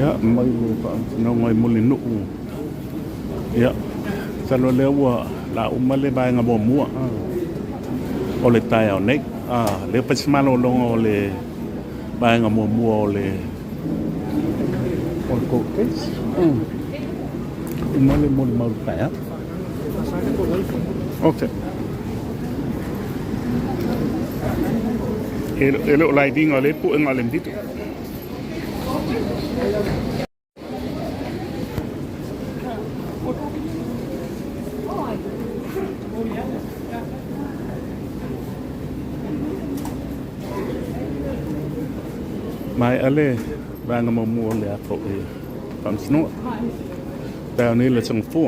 ya mai pa no ngai molinu ya salo lewa la umale ba nga bo mua o le tai au nei le pa smalo longo le ba nga mo mua o le ko tes umale mo le mau pa ya okay ele o lai dinga le pu nga le ndito mai ale ba nga mo mua le ko e pam sno ta ni le song fu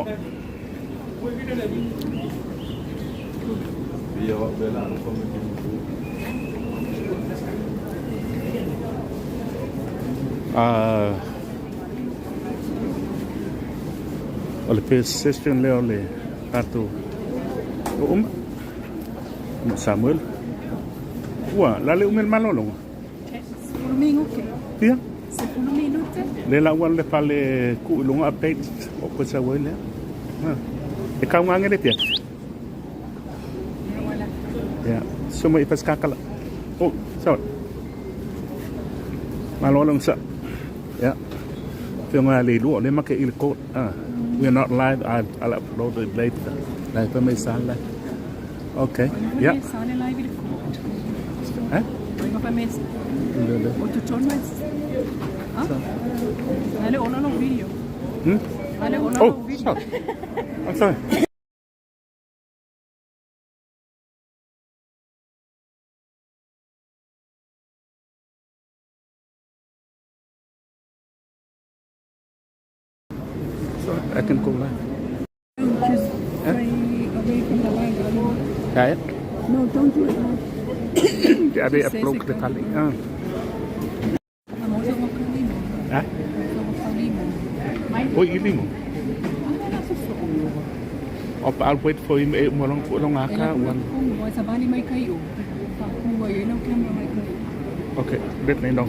ole pe session le ole atu Samuel la le umel malolo Minuti. Pia? 10 minuti. Le la wan le pale ku lunga update o ko sa wele. E ka nganga le pia. Ya, suma ipas kakala. Oh, so. Malolong sa. Ya. Fiona le lu le make il ko. We are not live. I'll upload it later. Like for me sala. Okay. Ja. Sala live il ko. Eh? Vad för mest? Och du tar mest? Ja. Eller ordnar någon video. Eller ordnar någon video. Oh, I'm sorry. I can go live. Just stay away from the line. Yeah. No, don't do it now. Ja, det upload the kali. Oh, ilimo. I'll wait for him. Okay, let me know.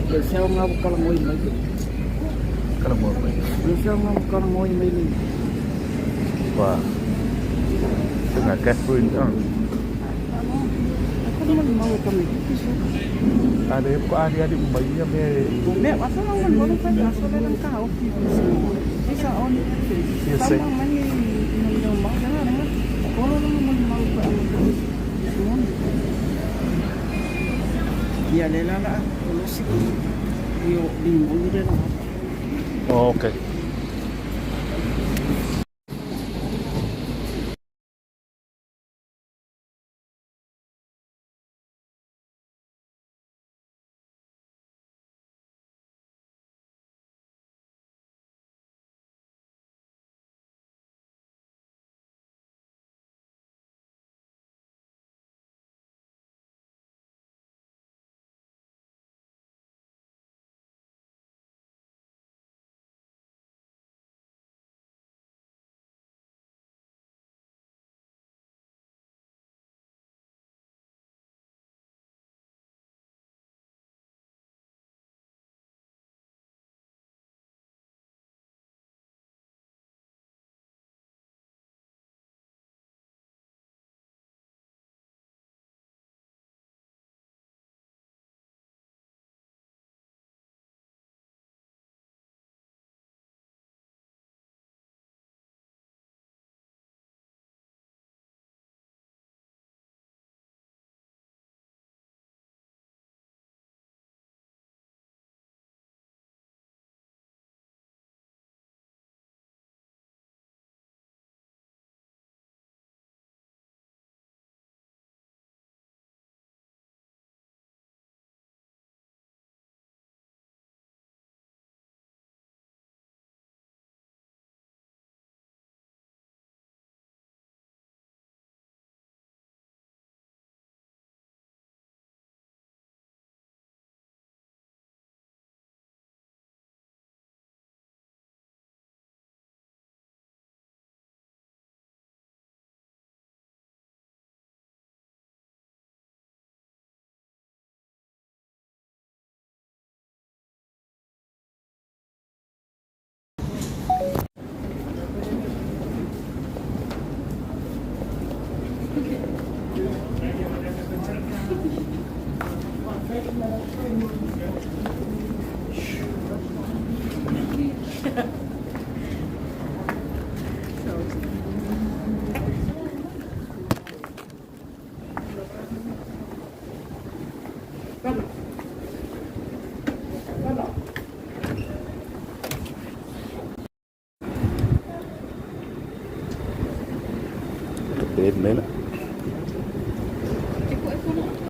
Deseo nga kalau mau ini. Kalau mau apa? Deseo nga kalau mau ini. Wah. Tengah Catherine kan. Aku naman mau kami. Ada kok adik-adik bayinya be. Nek, masa naman baru pa kaso lang ka okay. Isa on. Yes, sir. Sama man yung mga na. Wala naman mau pa ang iya lela la sih yo bingung dia lah. Oh, oke. Bed, Mela.